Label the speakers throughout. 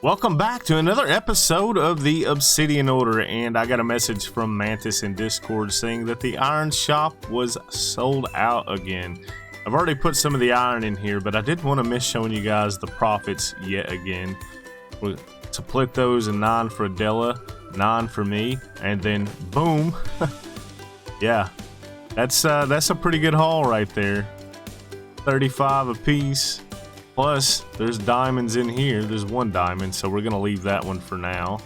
Speaker 1: Welcome back to another episode of the Obsidian Order, and I got a message from Mantis in Discord saying that the iron shop was sold out again. I've already put some of the iron in here, but I didn't want to miss showing you guys the profits yet again. We'll split those in 9 for Adela, 9 for me, and then boom. Yeah, that's a pretty good haul right there. 35 a piece. Plus, there's diamonds in here. There's 1 diamond, so we're going to leave that one for now.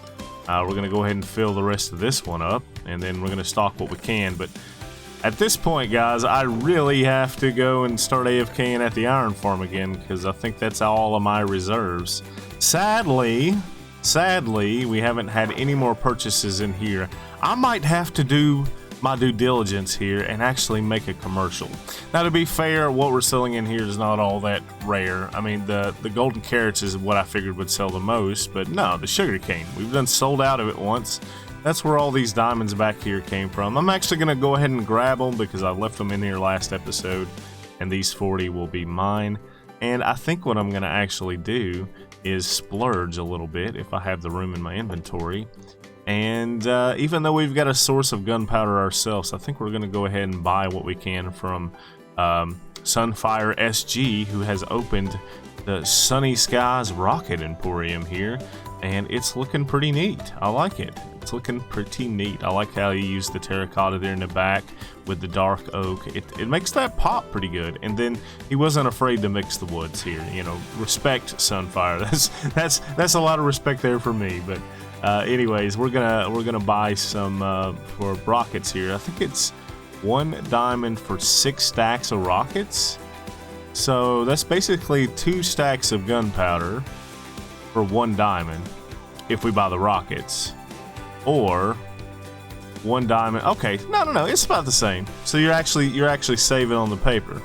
Speaker 1: We're going to go ahead and fill the rest of this one up, and then we're going to stock what we can. But at this point, guys, I really have to go and start AFKing at the iron farm again, because I think that's all of my reserves. Sadly, we haven't had any more purchases in here. I might have to do my due diligence here and actually make a commercial. Now, to be fair, what we're selling in here is not all that rare. I mean, the golden carrots is what I figured would sell the most, but no, the sugar cane. We've done sold out of it once. That's where all these diamonds back here came from. I'm actually going to go ahead and grab them because I left them in here last episode, and these 40 will be mine. And I think what I'm going to actually do is splurge a little bit if I have the room in my inventory. And even though we've got a source of gunpowder ourselves, I think we're going to go ahead and buy what we can from Sunfire SG, who has opened the Sunny Skies Rocket Emporium here. And it's looking pretty neat. I like it. It's looking pretty neat. I like how you use the terracotta there in the back with the dark oak. It makes that pop pretty good. And then he wasn't afraid to mix the woods here. You know, respect Sunfire. That's a lot of respect there for me. But anyways, we're gonna buy some for rockets here. I think it's 1 diamond for 6 stacks of rockets. So that's basically 2 stacks of gunpowder for 1 diamond if we buy the rockets, or 1 diamond. Okay, no, it's about the same. So you're actually saving on the paper.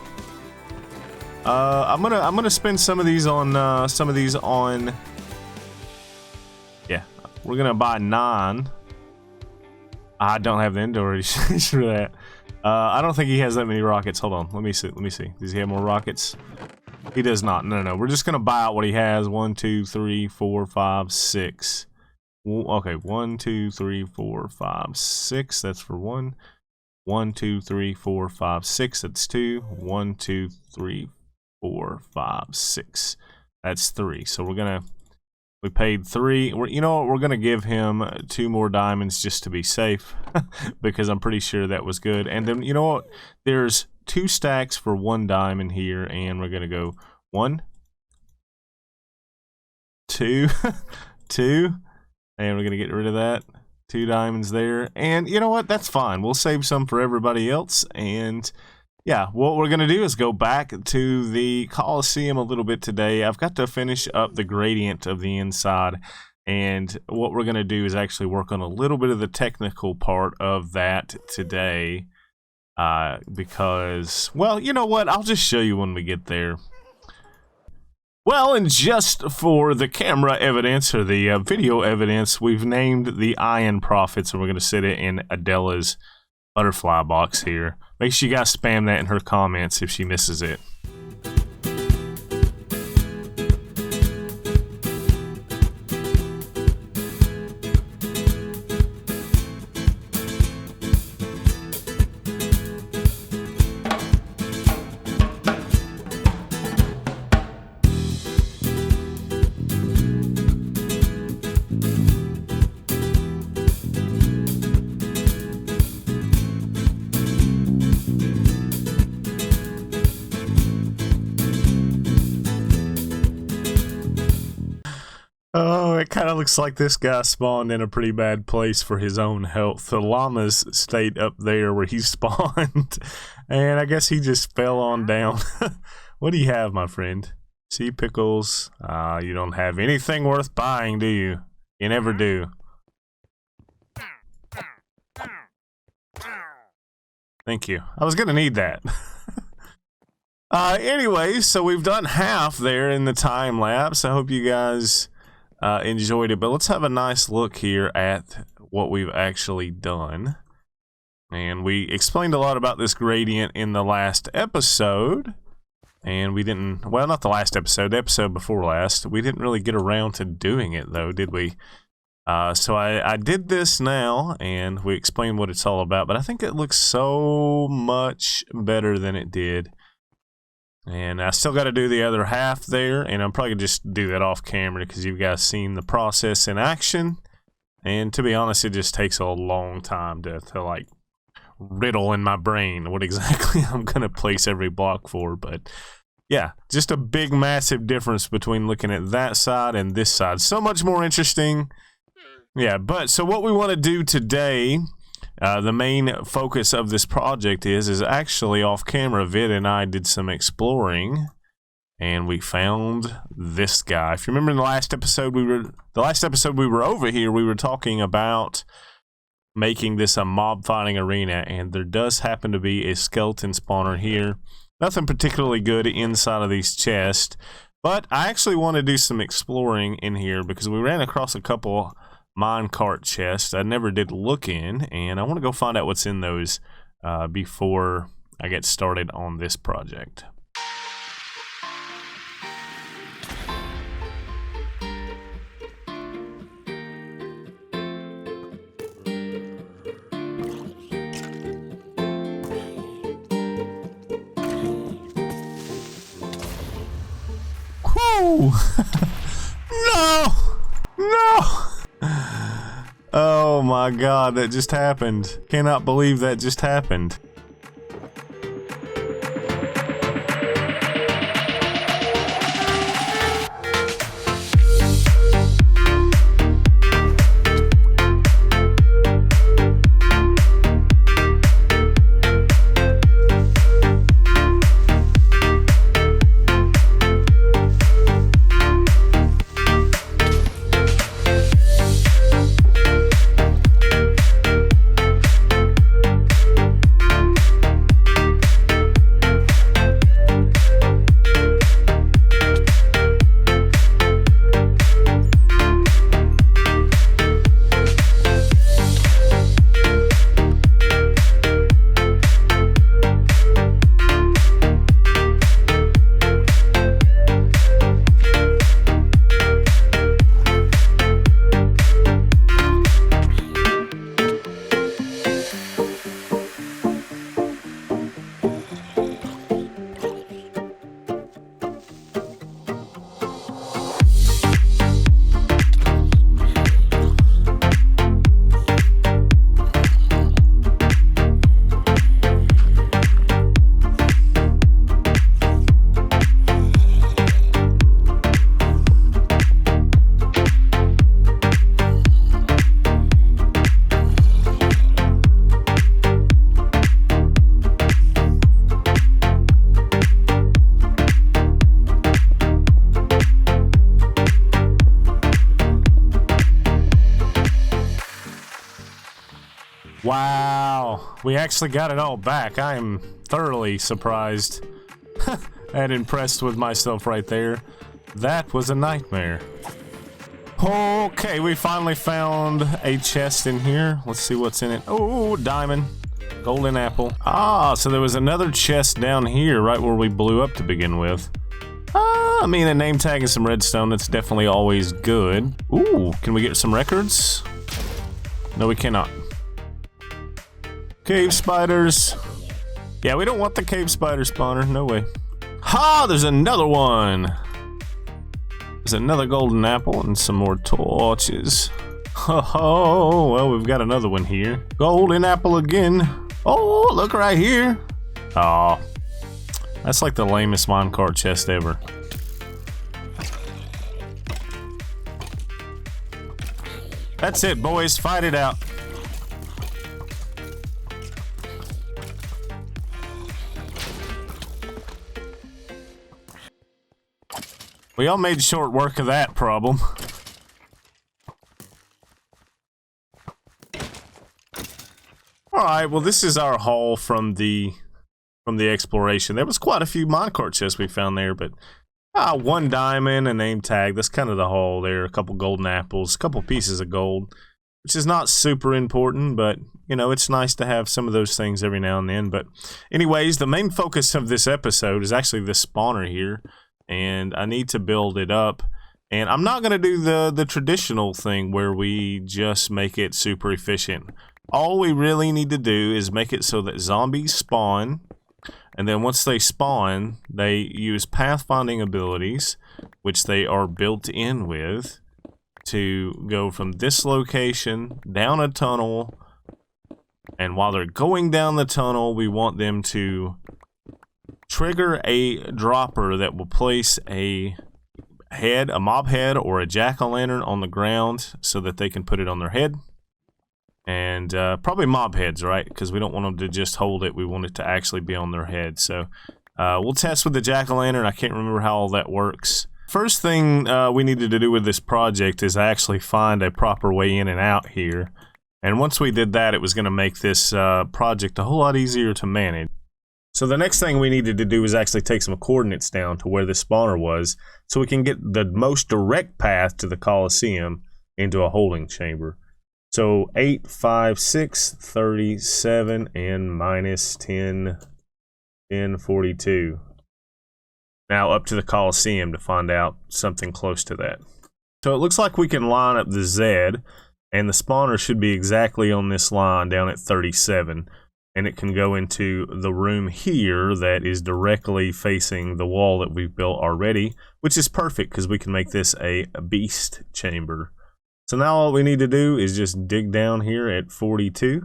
Speaker 1: I'm gonna spend some of these on yeah. We're gonna buy 9. I don't have the inventory for that. I don't think he has that many rockets. Hold on, let me see. Does he have more rockets? He does not. No. We're just gonna buy out what he has. 1, 2, 3, 4, 5, 6. Okay, 1, 2, 3, 4, 5, 6. That's for 1. 1, 2, 3, 4, 5, 6. That's 2. 1, 2, 3, 4, 5, 6. That's 3. So we paid 3. You know what? We're gonna give him 2 more diamonds just to be safe, because I'm pretty sure that was good. And then you know what? There's 2 stacks for 1 diamond here, and we're gonna go 1, 2, 2, and we're gonna get rid of that. 2 diamonds there, and you know what? That's fine. We'll save some for everybody else. And yeah, what we're gonna do is go back to the Coliseum a little bit today. I've got to finish up the gradient of the inside, and what we're gonna do is actually work on a little bit of the technical part of that today. Because, well, you know what? I'll just show you when we get there. Well, and just for the camera evidence, or the video evidence, we've named the iron profits, and we're going to sit it in Adela's butterfly box here. Make sure you guys spam that in her comments if she misses it. Oh, it kind of looks like this guy spawned in a pretty bad place for his own health. The llamas stayed up there where he spawned, and I guess he just fell on down. What do you have, my friend? Sea pickles. You don't have anything worth buying, do you? You never do. Thank you. I was gonna need that. Anyway, so we've done half there in the time lapse. I hope you guys enjoyed it, but let's have a nice look here at what we've actually done. And we explained a lot about this gradient in the last episode. And we didn't, well, not the last episode, the episode before last. We didn't really get around to doing it, though, did we? So I did this now, and we explained what it's all about. But I think it looks so much better than it did. And I still got to do the other half there, and I'm probably going to just do that off camera because you guys seen the process in action. And to be honest, it just takes a long time to like riddle in my brain what exactly I'm going to place every block for. But yeah, just a big, massive difference between looking at that side and this side. So much more interesting. Yeah, but so what we want to do today, the main focus of this project is actually off camera. Vid and I did some exploring, and we found this guy. If you remember in the last episode, we were over here, we were talking about making this a mob fighting arena, and there does happen to be a skeleton spawner here. Nothing particularly good inside of these chests, but I actually want to do some exploring in here because we ran across a couple minecart chests I never did look in, and I want to go find out what's in those before I get started on this project. Whew! No! No! Oh my god, that just happened. Cannot believe that just happened. Wow, we actually got it all back. I am thoroughly surprised and impressed with myself right there. That was a nightmare. Okay, we finally found a chest in here. Let's see what's in it. Oh, diamond. Golden apple. Ah, so there was another chest down here right where we blew up to begin with. I mean, a name tag and some redstone, that's definitely always good. Ooh, can we get some records? No, we cannot. Cave spiders. Yeah, we don't want the cave spider spawner. No way. Ha! There's another one. There's another golden apple and some more torches. Oh, well, we've got another one here. Golden apple again. Oh, look right here. Oh, that's like the lamest minecart chest ever. That's it, boys. Fight it out. We all made short work of that problem. Alright, well this is our haul from the exploration. There was quite a few minecart chests we found there, but one diamond, a name tag, that's kind of the haul there. A couple golden apples, a couple pieces of gold. which is not super important, but you know, it's nice to have some of those things every now and then. But anyways, the main focus of this episode is actually this spawner here, and I need to build it up. And I'm not going to do the traditional thing where we just make it super efficient. All we really need to do is make it so that zombies spawn, and then once they spawn, they use pathfinding abilities, which they are built in with, to go from this location down a tunnel. And while they're going down the tunnel, we want them to trigger a dropper that will place a mob head or a jack-o'-lantern on the ground so that they can put it on their head. And probably mob heads, right? Because we don't want them to just hold it. We want it to actually be on their head. So we'll test with the jack-o'-lantern. I can't remember how all that works. First thing we needed to do with this project is actually find a proper way in and out here. And once we did that, it was going to make this project a whole lot easier to manage. So the next thing we needed to do is actually take some coordinates down to where this spawner was, so we can get the most direct path to the Coliseum into a holding chamber. So 8, 5, 6, 37, and minus 10, 10, 42. Now up to the Coliseum to find out something close to that. So it looks like we can line up the Z, and the spawner should be exactly on this line down at 37. And it can go into the room here that is directly facing the wall that we've built already, which is perfect because we can make this a beast chamber. So now all we need to do is just dig down here at 42.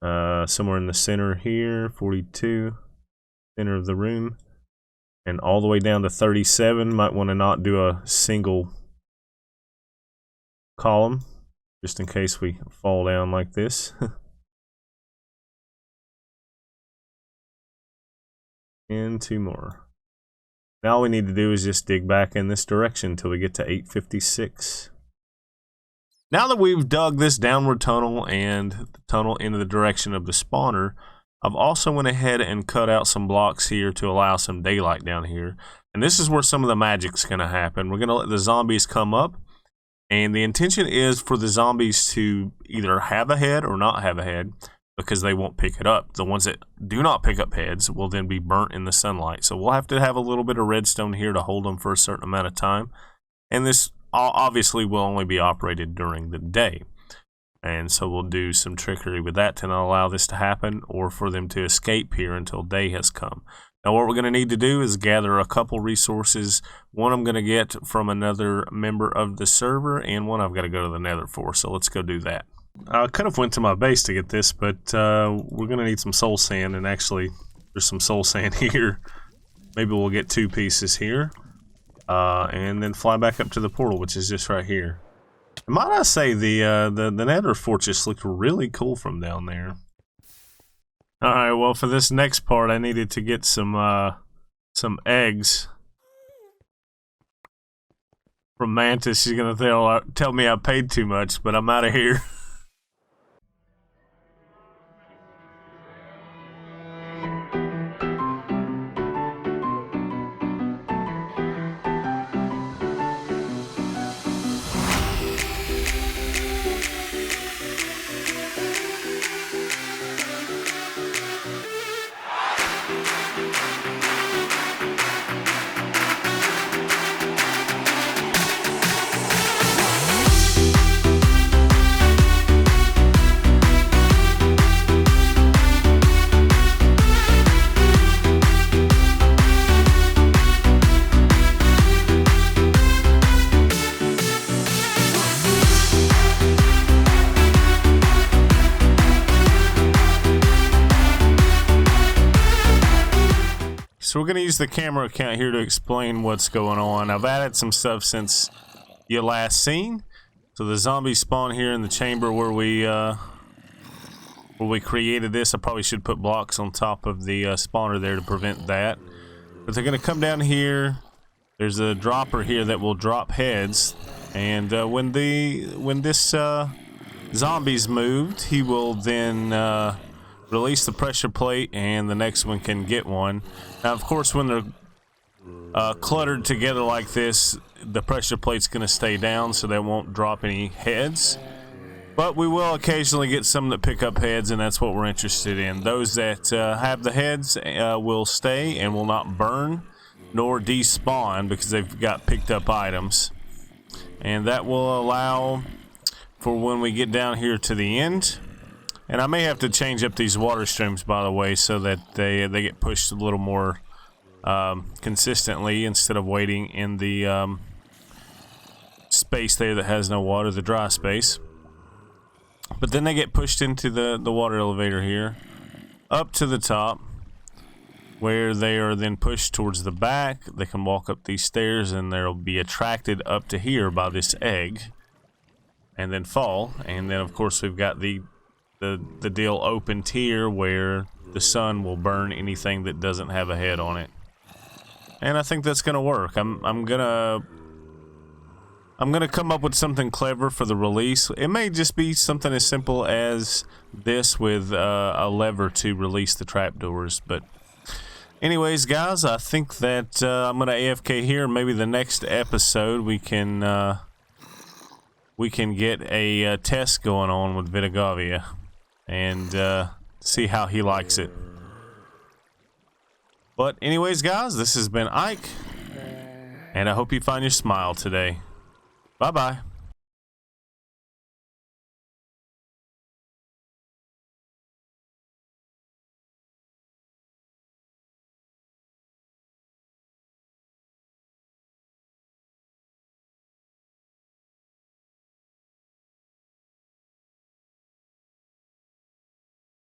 Speaker 1: Somewhere in the center here, 42, center of the room. And all the way down to 37. Might want to not do a single column, just in case we fall down like this. And 2 more. Now all we need to do is just dig back in this direction until we get to 856. Now that we've dug this downward tunnel and the tunnel into the direction of the spawner, I've also went ahead and cut out some blocks here to allow some daylight down here. And this is where some of the magic's going to happen. We're going to let the zombies come up, and the intention is for the zombies to either have a head or not have a head, because they won't pick it up. The ones that do not pick up heads will then be burnt in the sunlight. So we'll have to have a little bit of redstone here to hold them for a certain amount of time. And this obviously will only be operated during the day. And so we'll do some trickery with that to not allow this to happen, or for them to escape here until day has come. Now what we're going to need to do is gather a couple resources. One I'm going to get from another member of the server, and one I've got to go to the nether for. So let's go do that. I could have went to my base to get this, but we're going to need some soul sand, and actually there's some soul sand here. Maybe we'll get 2 pieces here, and then fly back up to the portal, which is just right here. And might I say, the nether fortress looked really cool from down there. Alright, well for this next part I needed to get some eggs from Mantis. She's going to tell me I paid too much, but I'm out of here. So we're going to use the camera account here to explain what's going on. I've added some stuff since you last seen. So the zombies spawn here in the chamber where we created this. I probably should put blocks on top of the spawner there to prevent that. But they're going to come down here. There's a dropper here that will drop heads. And when this zombie's moved, he will then release the pressure plate, and the next one can get one. Now, of course, when they're cluttered together like this, the pressure plate's going to stay down, so they won't drop any heads. But we will occasionally get some that pick up heads, and that's what we're interested in. Those that have the heads will stay and will not burn nor despawn because they've got picked up items. And that will allow for when we get down here to the end. And I may have to change up these water streams, by the way, so that they get pushed a little more consistently instead of waiting in the space there that has no water, the dry space. But then they get pushed into the water elevator here, up to the top, where they are then pushed towards the back. They can walk up these stairs and they'll be attracted up to here by this egg and then fall. And then of course we've got the deal opened here where the sun will burn anything that doesn't have a head on it. And I think that's gonna work. I'm gonna come up with something clever for the release. It may just be something as simple as this with a lever to release the trapdoors. But anyways, guys, I think that I'm gonna AFK here. Maybe the next episode we can get a test going on with Vitagavia and see how he likes it. But anyways, guys, this has been Ike, and I hope you find your smile today. Bye-bye.